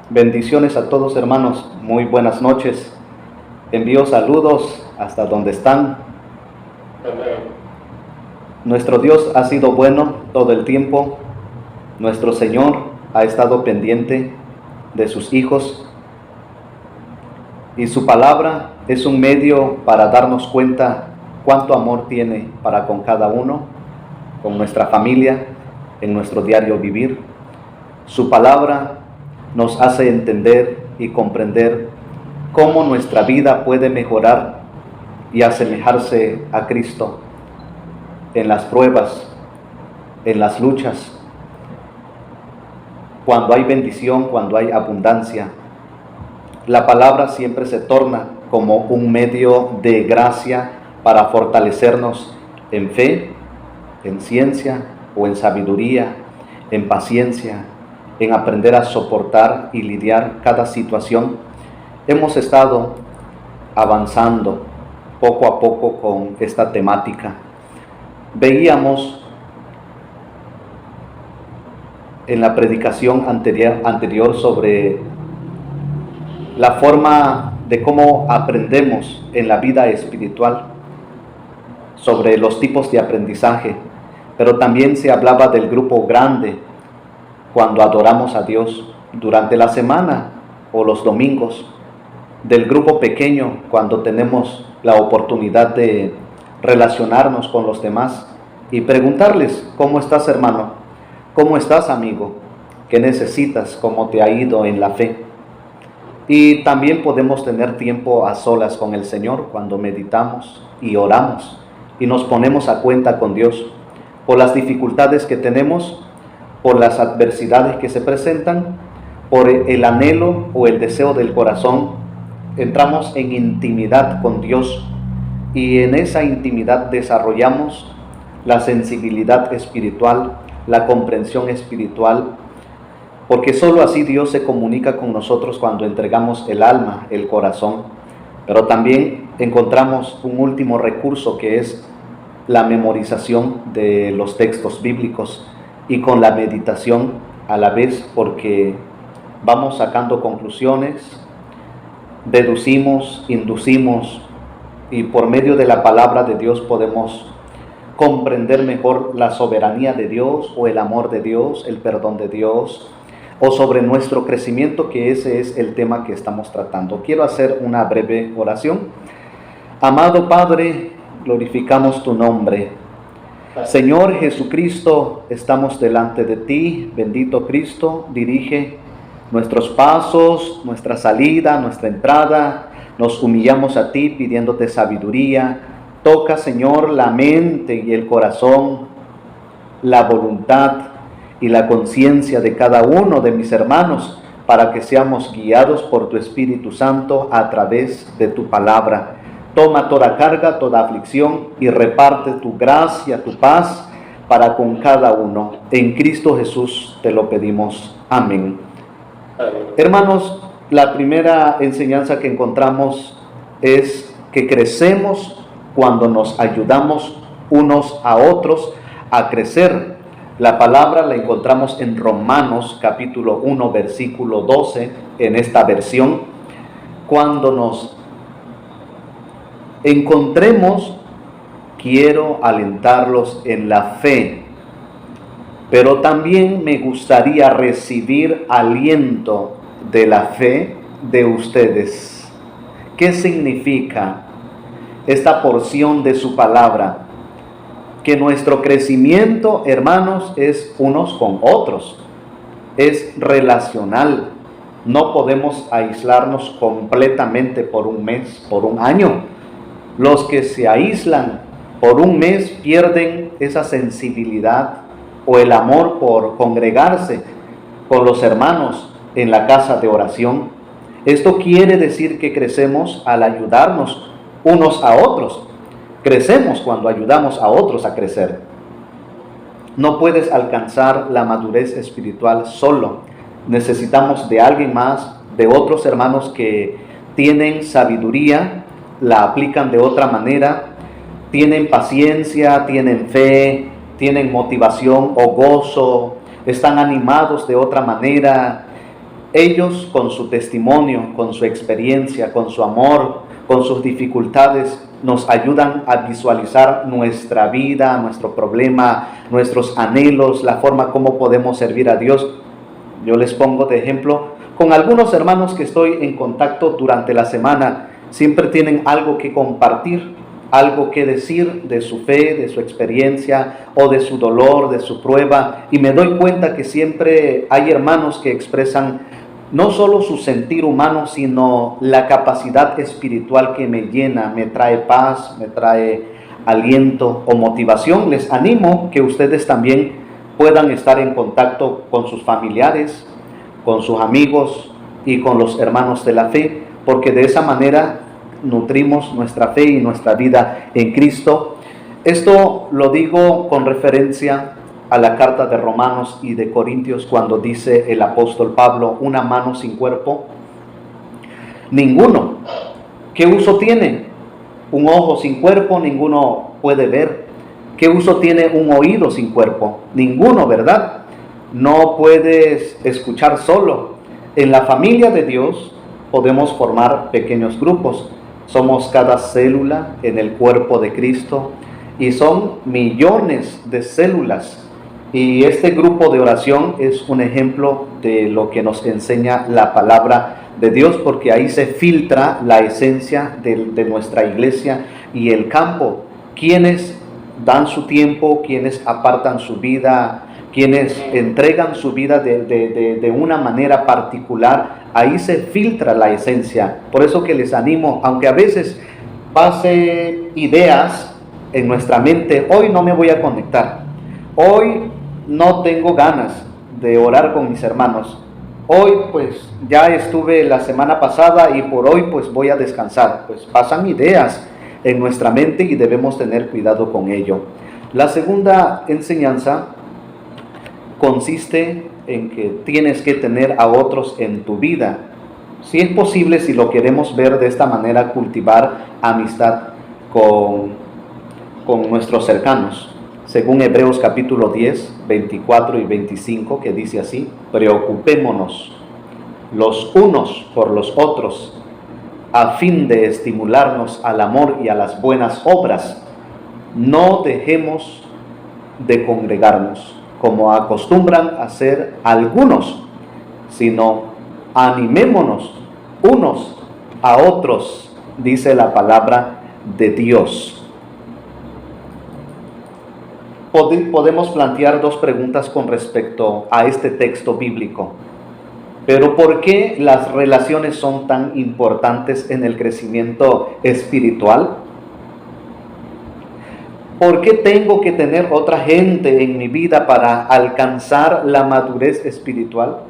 Bendiciones a todos, hermanos. Muy buenas noches. Envío saludos hasta donde están. Nuestro Dios ha sido bueno todo el tiempo. Nuestro Señor ha estado pendiente de sus hijos. Y su palabra es un medio para darnos cuenta cuánto amor tiene para con cada uno, con nuestra familia, en nuestro diario vivir. Su palabra nos hace entender y comprender cómo nuestra vida puede mejorar y asemejarse a Cristo en las pruebas, en las luchas, cuando hay bendición, cuando hay abundancia. La palabra siempre se torna como un medio de gracia para fortalecernos en fe, en ciencia o en sabiduría, en paciencia, en aprender a soportar y lidiar cada situación. Hemos estado avanzando poco a poco con esta temática. Veíamos en la predicación anterior sobre la forma de cómo aprendemos en la vida espiritual, sobre los tipos de aprendizaje, pero también se hablaba del grupo grande cuando adoramos a Dios durante la semana o los domingos, del grupo pequeño cuando tenemos la oportunidad de relacionarnos con los demás y preguntarles: ¿cómo estás, hermano? ¿Cómo estás, amigo? ¿Qué necesitas? ¿Cómo te ha ido en la fe? Y también podemos tener tiempo a solas con el Señor cuando meditamos y oramos y nos ponemos a cuenta con Dios por las dificultades que tenemos, por las adversidades que se presentan, por el anhelo o el deseo del corazón. Entramos en intimidad con Dios y en esa intimidad desarrollamos la sensibilidad espiritual, la comprensión espiritual, porque solo así Dios se comunica con nosotros cuando entregamos el alma, el corazón. Pero también encontramos un último recurso, que es la memorización de los textos bíblicos, y con la meditación a la vez, porque vamos sacando conclusiones, deducimos, inducimos, y por medio de la palabra de Dios podemos comprender mejor la soberanía de Dios, o el amor de Dios, el perdón de Dios, o sobre nuestro crecimiento, que ese es el tema que estamos tratando. Quiero hacer una breve oración. Amado Padre, glorificamos tu nombre. Señor Jesucristo, estamos delante de ti. Bendito Cristo, dirige nuestros pasos, nuestra salida, nuestra entrada. Nos humillamos a ti pidiéndote sabiduría. Toca, Señor, la mente y el corazón, la voluntad y la conciencia de cada uno de mis hermanos, para que seamos guiados por tu Espíritu Santo a través de tu palabra. Toma toda carga, toda aflicción, y reparte tu gracia, tu paz para con cada uno. En Cristo Jesús te lo pedimos. Amén. Hermanos, la primera enseñanza que encontramos es que crecemos cuando nos ayudamos unos a otros a crecer. La palabra la encontramos en Romanos capítulo 1, versículo 12, en esta versión. Cuando nos encontremos, quiero alentarlos en la fe, pero también me gustaría recibir aliento de la fe de ustedes. ¿Qué significa esta porción de su palabra? Que nuestro crecimiento, hermanos, es unos con otros, es relacional. No podemos aislarnos completamente por un mes, por un año. Los que se aíslan por un mes pierden esa sensibilidad o el amor por congregarse con los hermanos en la casa de oración. Esto quiere decir que crecemos al ayudarnos unos a otros. Crecemos cuando ayudamos a otros a crecer. No puedes alcanzar la madurez espiritual solo. Necesitamos de alguien más, de otros hermanos que tienen sabiduría, la aplican de otra manera, tienen paciencia, tienen fe, tienen motivación o gozo, están animados de otra manera, ellos con su testimonio, con su experiencia, con su amor, con sus dificultades, nos ayudan a visualizar nuestra vida, nuestro problema, nuestros anhelos, la forma como podemos servir a Dios. Yo les pongo de ejemplo con algunos hermanos que estoy en contacto durante la semana. Siempre tienen algo que compartir, algo que decir de su fe, de su experiencia o de su dolor, de su prueba. Y me doy cuenta que siempre hay hermanos que expresan no solo su sentir humano, sino la capacidad espiritual que me llena, me trae paz, me trae aliento o motivación. Les animo que ustedes también puedan estar en contacto con sus familiares, con sus amigos y con los hermanos de la fe, porque de esa manera nutrimos nuestra fe y nuestra vida en Cristo. Esto lo digo con referencia a la carta de Romanos y de Corintios, cuando dice el apóstol Pablo: una mano sin cuerpo, ninguno. ¿Qué uso tiene? Un ojo sin cuerpo, ninguno puede ver. ¿Qué uso tiene un oído sin cuerpo? Ninguno, ¿verdad? No puedes escuchar solo. En la familia de Dios podemos formar pequeños grupos. Somos cada célula en el cuerpo de Cristo y son millones de células. Y este grupo de oración es un ejemplo de lo que nos enseña la palabra de Dios, porque ahí se filtra la esencia de nuestra iglesia y el campo. Quienes dan su tiempo, quienes apartan su vida, quienes entregan su vida de una manera particular, ahí se filtra la esencia. Por eso que les animo, aunque a veces pase ideas en nuestra mente: hoy no me voy a conectar, hoy no tengo ganas de orar con mis hermanos, hoy pues ya estuve la semana pasada y por hoy pues voy a descansar. Pues pasan ideas en nuestra mente y debemos tener cuidado con ello. La segunda enseñanza consiste en que tienes que tener a otros en tu vida. Si es posible, si lo queremos ver de esta manera, cultivar amistad con nuestros cercanos. Según Hebreos capítulo 10, 24 y 25, que dice así: preocupémonos los unos por los otros, a fin de estimularnos al amor y a las buenas obras. No dejemos de congregarnos, como acostumbran a hacer algunos, sino animémonos unos a otros, dice la palabra de Dios. Podemos plantear dos preguntas con respecto a este texto bíblico. Pero ¿por qué las relaciones son tan importantes en el crecimiento espiritual? ¿Por qué tengo que tener otra gente en mi vida para alcanzar la madurez espiritual?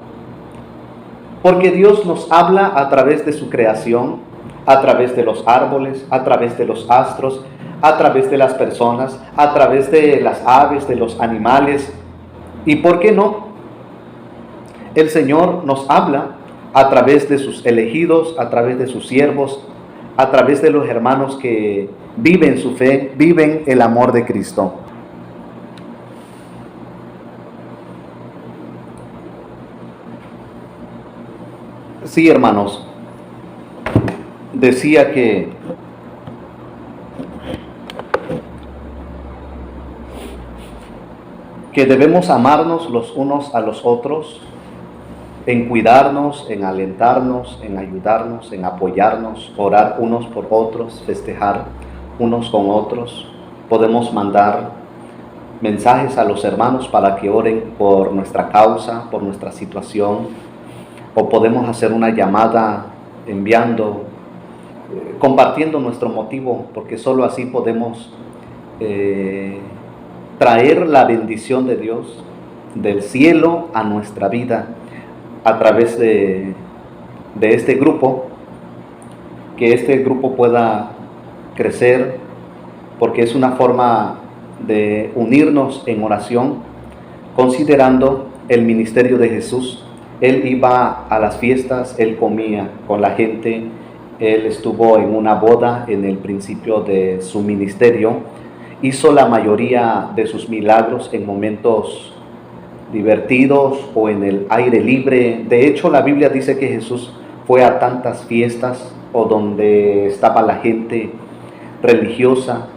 Porque Dios nos habla a través de su creación, a través de los árboles, a través de los astros, a través de las personas, a través de las aves, de los animales. ¿Y por qué no? El Señor nos habla a través de sus elegidos, a través de sus siervos, a través de los hermanos que viven su fe, viven el amor de Cristo. Sí, hermanos, decía que debemos amarnos los unos a los otros, en cuidarnos, en alentarnos, en ayudarnos, en apoyarnos, orar unos por otros, festejar unos con otros. Podemos mandar mensajes a los hermanos para que oren por nuestra causa, por nuestra situación, o podemos hacer una llamada enviando, compartiendo nuestro motivo, porque solo así podemos traer la bendición de Dios del cielo a nuestra vida a través de este grupo, que este grupo pueda crecer, porque es una forma de unirnos en oración, considerando el ministerio de Jesús. Él iba a las fiestas, Él comía con la gente, Él estuvo en una boda en el principio de su ministerio, hizo la mayoría de sus milagros en momentos divertidos o en el aire libre. De hecho, la Biblia dice que Jesús fue a tantas fiestas o donde estaba la gente religiosa.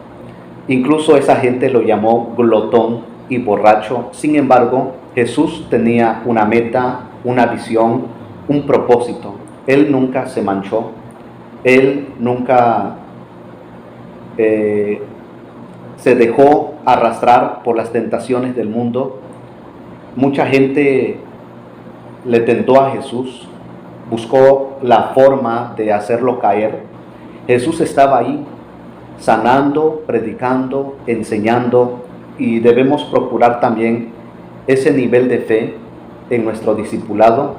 Incluso esa gente lo llamó glotón y borracho. Sin embargo, Jesús tenía una meta, una visión, un propósito. Él nunca se manchó. Él nunca se dejó arrastrar por las tentaciones del mundo. Mucha gente le tentó a Jesús, buscó la forma de hacerlo caer. Jesús estaba ahí, sanando, predicando, enseñando, y debemos procurar también ese nivel de fe en nuestro discipulado,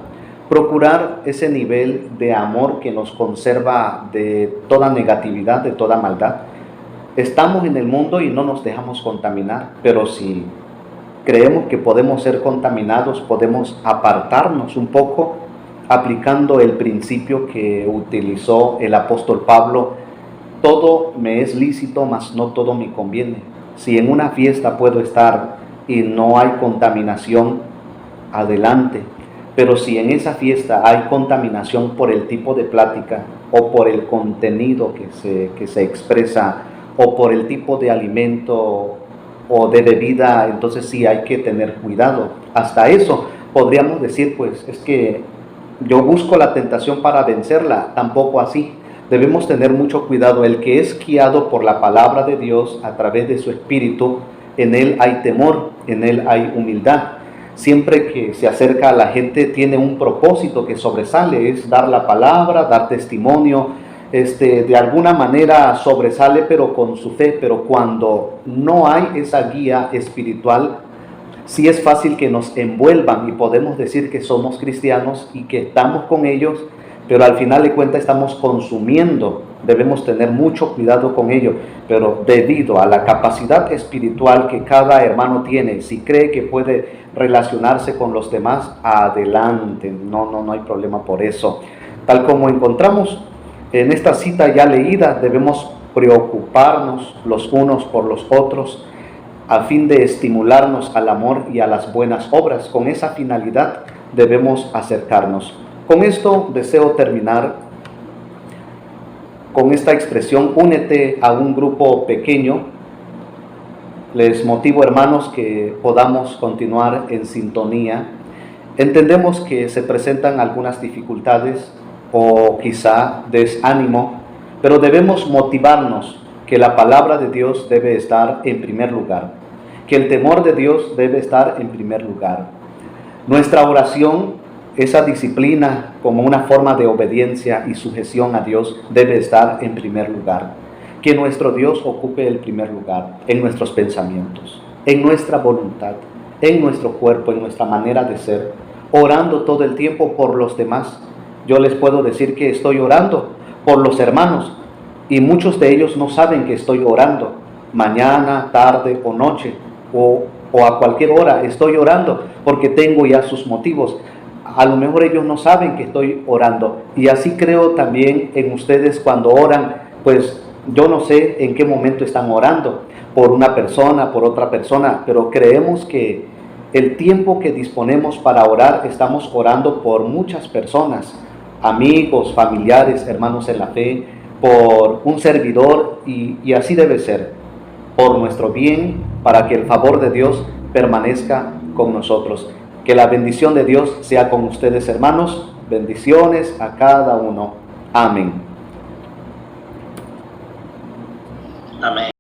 procurar ese nivel de amor que nos conserva de toda negatividad, de toda maldad. Estamos en el mundo y no nos dejamos contaminar, pero si creemos que podemos ser contaminados, podemos apartarnos un poco aplicando el principio que utilizó el apóstol Pablo: todo me es lícito, mas no todo me conviene. Si en una fiesta puedo estar y no hay contaminación, adelante. Pero si en esa fiesta hay contaminación por el tipo de plática o por el contenido que se expresa o por el tipo de alimento o de bebida, entonces sí hay que tener cuidado. Hasta eso podríamos decir, pues es que yo busco la tentación para vencerla. Tampoco así. Debemos tener mucho cuidado. El que es guiado por la palabra de Dios a través de su espíritu, en él hay temor, en él hay humildad. Siempre que se acerca a la gente tiene un propósito que sobresale, es dar la palabra, dar testimonio. De alguna manera sobresale, pero con su fe. Pero cuando no hay esa guía espiritual, sí es fácil que nos envuelvan y podemos decir que somos cristianos y que estamos con ellos, pero al final de cuentas estamos consumiendo. Debemos tener mucho cuidado con ello, pero debido a la capacidad espiritual que cada hermano tiene, si cree que puede relacionarse con los demás, adelante, no hay problema por eso. Tal como encontramos en esta cita ya leída, debemos preocuparnos los unos por los otros a fin de estimularnos al amor y a las buenas obras. Con esa finalidad debemos acercarnos. Con esto deseo terminar con esta expresión: únete a un grupo pequeño. Les motivo, hermanos, que podamos continuar en sintonía. Entendemos que se presentan algunas dificultades o quizá desánimo, pero debemos motivarnos que la palabra de Dios debe estar en primer lugar, que el temor de Dios debe estar en primer lugar. Nuestra oración, esa disciplina como una forma de obediencia y sujeción a Dios, debe estar en primer lugar. Que nuestro Dios ocupe el primer lugar en nuestros pensamientos, en nuestra voluntad, en nuestro cuerpo, en nuestra manera de ser, orando todo el tiempo por los demás. Yo les puedo decir que estoy orando por los hermanos y muchos de ellos no saben que estoy orando. Mañana, tarde o noche o a cualquier hora estoy orando porque tengo ya sus motivos. A lo mejor ellos no saben que estoy orando, y así creo también en ustedes cuando oran. Pues yo no sé en qué momento están orando por una persona, por otra persona, pero creemos que el tiempo que disponemos para orar, estamos orando por muchas personas, amigos, familiares, hermanos en la fe, por un servidor, y así debe ser, por nuestro bien, para que el favor de Dios permanezca con nosotros. Que la bendición de Dios sea con ustedes, hermanos. Bendiciones a cada uno. Amén. Amén.